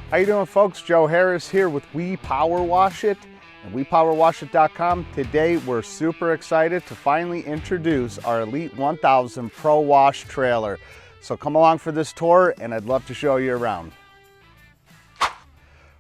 How you doing, folks? Joe Harris here with We Power Wash It and WePowerWashIt.com. Today we're super excited to finally introduce our Elite 1000 Pro Wash trailer. So come along for this tour and I'd love to show you around.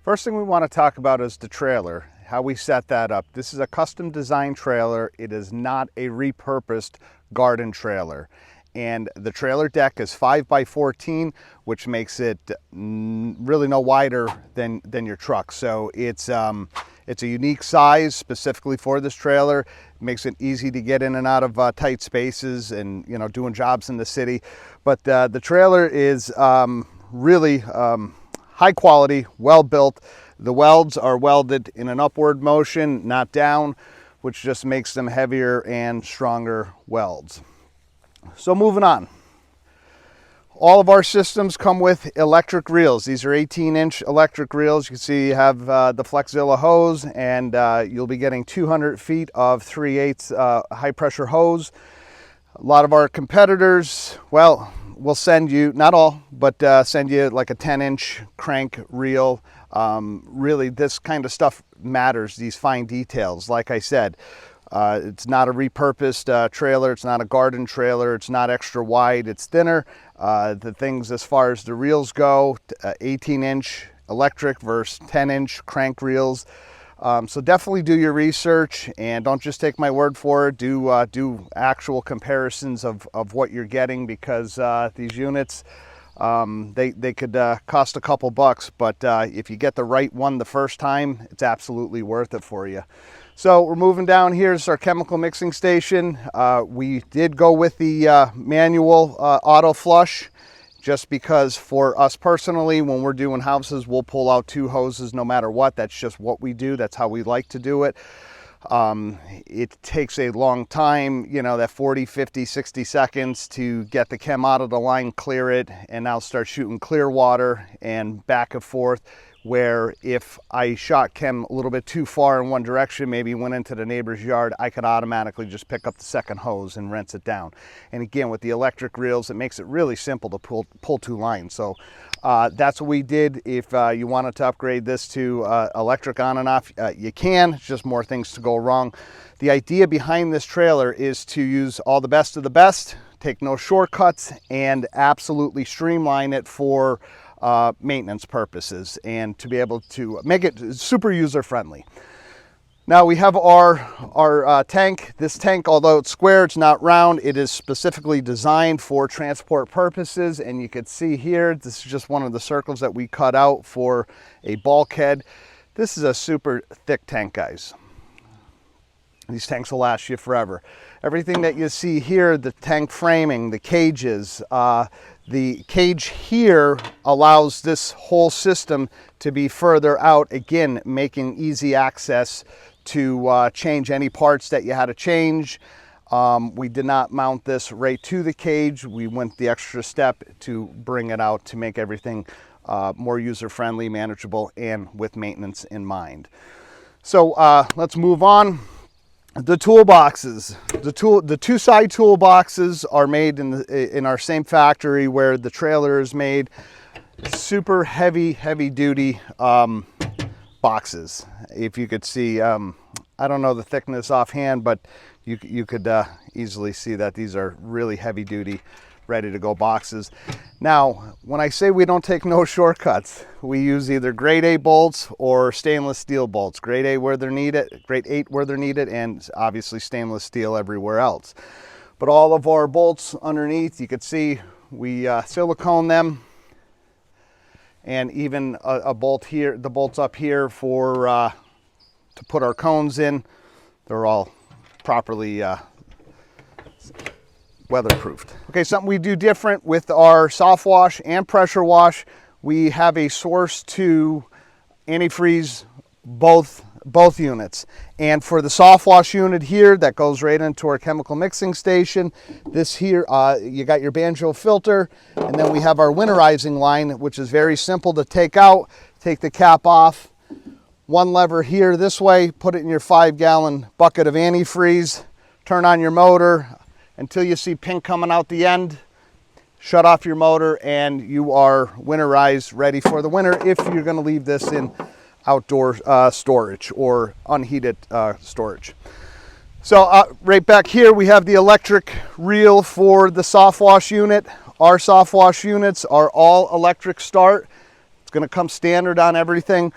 First thing we want to talk about is the trailer, how we set that up. This is a custom designed trailer. It is not a repurposed garden trailer. And the trailer deck is 5x14, which makes it really no wider than your truck. So it's a unique size specifically for this trailer. It makes it easy to get in and out of tight spaces and, you know, doing jobs in the city. But the trailer is really high quality, well built. The welds are welded in an upward motion, not down, which just makes them heavier and stronger welds. So moving on, all of our systems come with electric reels. These are 18-inch electric reels. You can see you have the Flexzilla hose, and you'll be getting 200 feet of 3/8 high pressure hose. A lot of our competitors, well, will send you, not all, but send you like a 10-inch crank reel. Really, this kind of stuff matters, these fine details. Like I said, it's not a repurposed trailer. It's not a garden trailer. It's not extra wide. It's thinner. The things as far as the reels go, 18-inch electric versus 10-inch crank reels. So definitely do your research and don't just take my word for it. Do actual comparisons of what you're getting, because these units, they could cost a couple bucks, but if you get the right one the first time, it's absolutely worth it for you. So we're moving down. Here's our chemical mixing station. We did go with the manual auto flush, just because for us personally, when we're doing houses, we'll pull out 2 hoses no matter what. That's just what we do. That's how we like to do it. It takes a long time, you know, that 40, 50, 60 seconds to get the chem out of the line, clear it, and now start shooting clear water and back and forth. Where if I shot chem a little bit too far in one direction, maybe went into the neighbor's yard, I could automatically just pick up the second hose and rinse it down. And again, with the electric reels, it makes it really simple to pull 2 lines. So that's what we did. If you wanted to upgrade this to electric on and off, you can. It's just more things to go wrong. The idea behind this trailer is to use all the best of the best, take no shortcuts, and absolutely streamline it for maintenance purposes, and to be able to make it super user friendly. Now we have our tank. This tank, although it's square, it's not round. It is specifically designed for transport purposes, and you can see here, this is just one of the circles that we cut out for a bulkhead. This is a super thick tank, guys. These tanks will last you forever. Everything that you see here, the tank framing, the cages, the cage here allows this whole system to be further out, again, making easy access to change any parts that you had to change. We did not mount this right to the cage. We went the extra step to bring it out to make everything more user-friendly, manageable, and with maintenance in mind. So let's move on. The toolboxes, the 2 side toolboxes are made in our same factory where the trailer is made. Super heavy duty boxes. If you could see, I don't know the thickness offhand, but you could easily see that these are really heavy duty, ready to go boxes. Now, when I say we don't take no shortcuts, we use either grade A bolts or stainless steel bolts. Grade A where they're needed, grade 8 where they're needed, and obviously stainless steel everywhere else. But all of our bolts underneath, you could see we silicone them, and even a bolt here, the bolts up here for to put our cones in, they're all properly weatherproofed. Okay, something we do different with our soft wash and pressure wash, we have a source to antifreeze both units. And for the soft wash unit here, that goes right into our chemical mixing station. This here, you got your banjo filter, and then we have our winterizing line, which is very simple to take out. Take the cap off, 1 lever here this way, put it in your 5-gallon bucket of antifreeze, turn on your motor until you see pink coming out the end. shut off your motor, and you are winterized, ready for the winter if you're going to leave this in outdoor storage or unheated storage. So right back here we have the electric reel for the soft wash unit. Our soft wash units are all electric start. It's going to come standard on everything.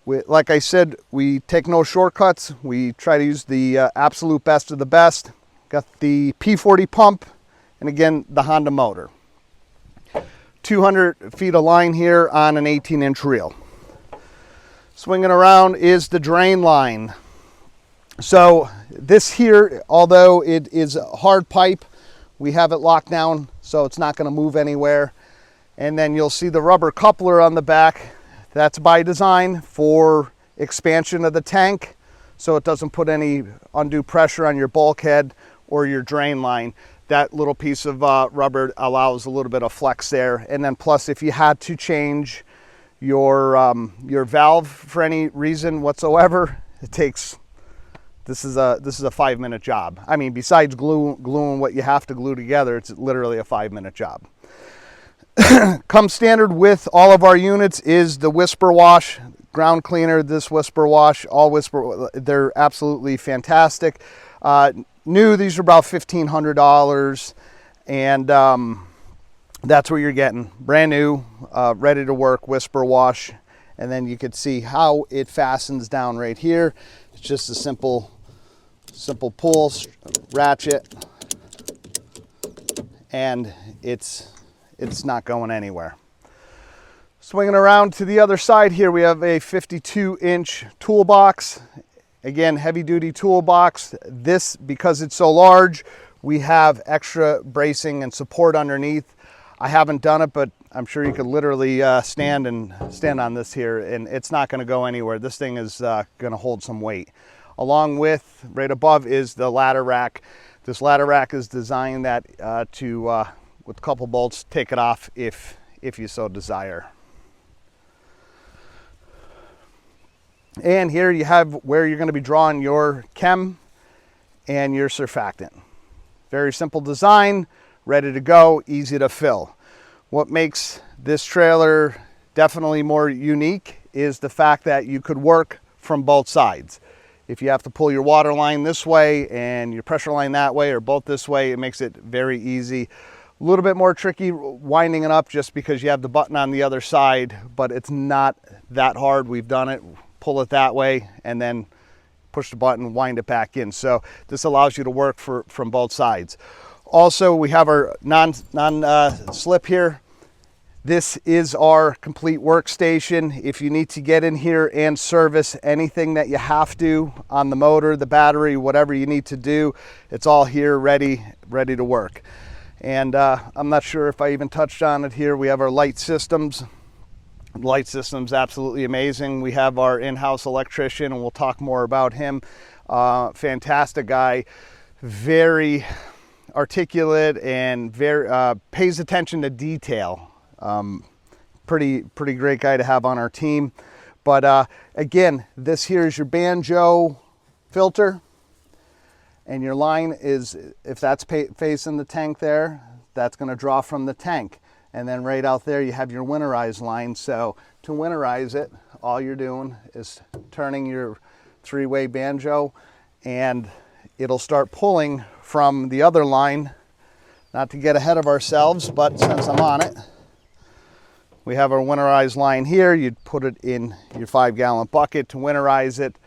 Like I said, we take no shortcuts. We try to use the absolute best of the best. Got the P40 pump, and again, the Honda motor. 200 feet of line here on an 18-inch reel. Swinging around is the drain line. So this here, although it is a hard pipe, we have it locked down so it's not going to move anywhere. And then you'll see the rubber coupler on the back. That's by design for expansion of the tank, so it doesn't put any undue pressure on your bulkhead or your drain line. That little piece of rubber allows a little bit of flex there. And then plus, if you had to change your valve for any reason whatsoever, it takes, this is a 5-minute job. I mean, besides gluing what you have to glue together, it's literally a 5-minute job. Comes standard with all of our units is the Whisper Wash ground cleaner. This Whisper Wash, all Whisper, they're absolutely fantastic. New, these are about $1,500, and that's what you're getting. Brand new, ready to work Whisper Wash. And then you can see how it fastens down right here. It's just a simple pull, ratchet, and it's not going anywhere. Swinging around to the other side here, we have a 52-inch toolbox. Again, heavy-duty toolbox. This, because it's so large, we have extra bracing and support underneath. I haven't done it, but I'm sure you could literally stand on this here, and it's not going to go anywhere. This thing is going to hold some weight. Along with, right above, is the ladder rack. This ladder rack is designed that with a couple bolts, take it off if you so desire. And here you have where you're going to be drawing your chem and your surfactant. Very simple design, ready to go, easy to fill. What makes this trailer definitely more unique is the fact that you could work from both sides. If you have to pull your water line this way and your pressure line that way, or both this way, it makes it very easy. A little bit more tricky winding it up just because you have the button on the other side, but it's not that hard. We've done it. Pull it that way and then push the button, wind it back in. So this allows you to work from both sides. Also, we have our non-slip here. This is our complete workstation. If you need to get in here and service anything that you have to on the motor, the battery, whatever you need to do, it's all here ready to work. And I'm not sure if I even touched on it here. We have our light systems. The light system's absolutely amazing. We have our in-house electrician, and we'll talk more about him. Fantastic guy, very articulate and very pays attention to detail. Pretty great guy to have on our team. But again, this here is your banjo filter, and your line is, if that's facing the tank there, that's going to draw from the tank. And then right out there you have your winterized line. So to winterize it, all you're doing is turning your 3-way banjo, and it'll start pulling from the other line. Not to get ahead of ourselves, but since I'm on it, we have our winterized line here. You'd put it in your 5-gallon bucket to winterize it,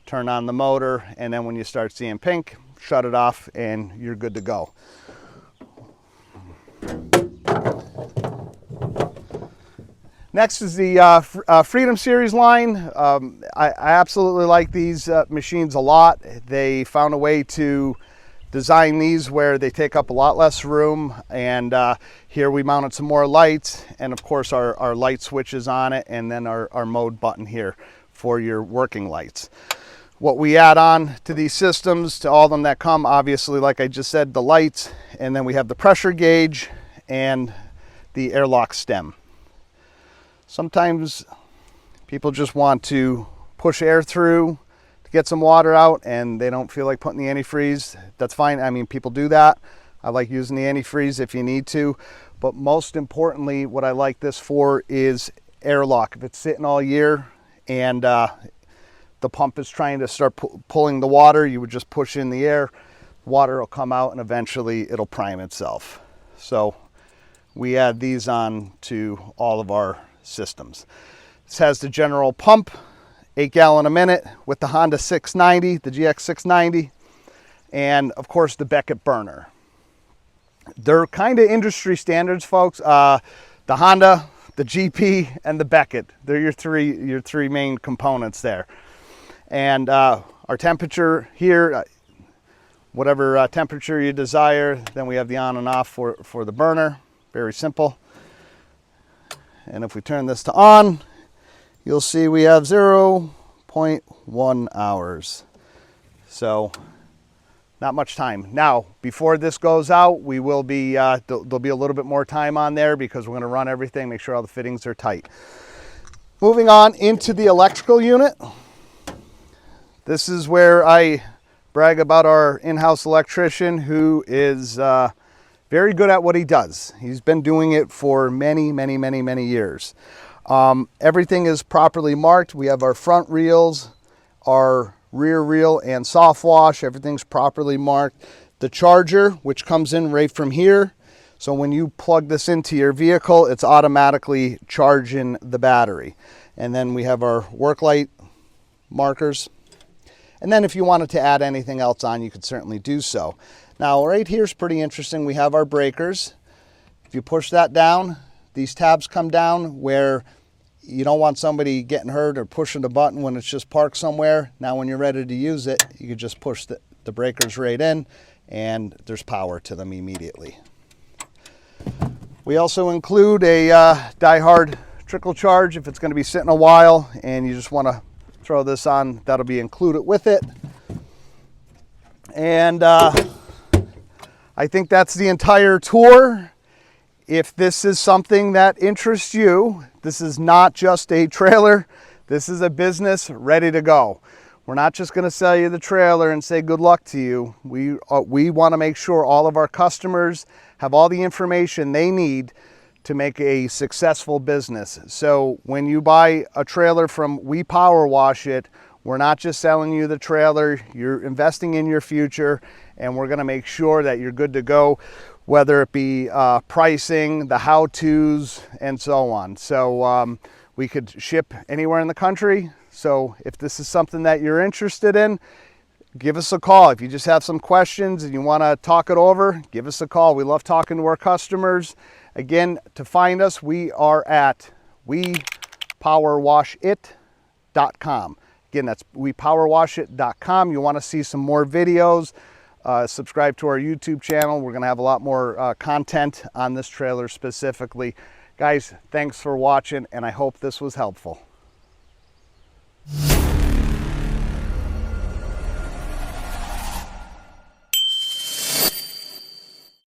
turn on the motor, and then when you start seeing pink, shut it off and you're good to go. Next is the Freedom Series line. I absolutely like these machines a lot. They found a way to design these where they take up a lot less room, and here we mounted some more lights, and of course our light switches on it, and then our mode button here for your working lights. What we add on to these systems, to all of them that come, obviously, like I just said, the lights, and then we have the pressure gauge and the airlock stem. Sometimes people just want to push air through to get some water out, and they don't feel like putting the antifreeze. That's fine. I mean, people do that. I like using the antifreeze if you need to, but most importantly, what I like this for is airlock. If it's sitting all year and the pump is trying to start pulling the water, you would just push in the air, water will come out, and eventually it'll prime itself. So we add these on to all of our systems. This has the general pump, 8 gallon a minute with the Honda 690, the GX 690, and of course the Beckett burner. They're kind of industry standards, folks. The Honda, the GP, and the Beckett. They're your three main components there. And our temperature here, whatever temperature you desire. Then we have the on and off for the burner. Very simple. And if we turn this to on, you'll see we have 0.1 hours. So not much time. Now, before this goes out, we will be, there'll be a little bit more time on there because we're gonna run everything, make sure all the fittings are tight. Moving on into the electrical unit. This is where I brag about our in-house electrician who is very good at what he does. He's been doing it for many years. Everything is properly marked. We have our front reels, our rear reel and soft wash, everything's properly marked. The charger, which comes in right from here, so when you plug this into your vehicle, it's automatically charging the battery. And then we have our work light markers. And then if you wanted to add anything else on, you could certainly do so. Now right here is pretty interesting. We have our breakers. If you push that down, these tabs come down where you don't want somebody getting hurt or pushing the button when it's just parked somewhere. Now when you're ready to use it, you can just push the breakers right in and there's power to them immediately. We also include a die-hard trickle charge if it's going to be sitting a while and you just want to throw this on, that'll be included with it. And I think that's the entire tour. If this is something that interests you, this is not just a trailer, this is a business ready to go. We're not just going to sell you the trailer and say good luck to you. We want to make sure all of our customers have all the information they need to make a successful business. So when you buy a trailer from We Power Wash It, we're not just selling you the trailer, you're investing in your future, and we're going to make sure that you're good to go, whether it be pricing, the how-tos, and so on. So we could ship anywhere in the country. So if this is something that you're interested in, give us a call. If you just have some questions and you want to talk it over, give us a call. We love talking to our customers. Again, to find us, we are at wepowerwashit.com. Again, that's wepowerwashit.com. You want to see some more videos, subscribe to our YouTube channel. We're going to have a lot more content on this trailer specifically. Guys, thanks for watching, and I hope this was helpful.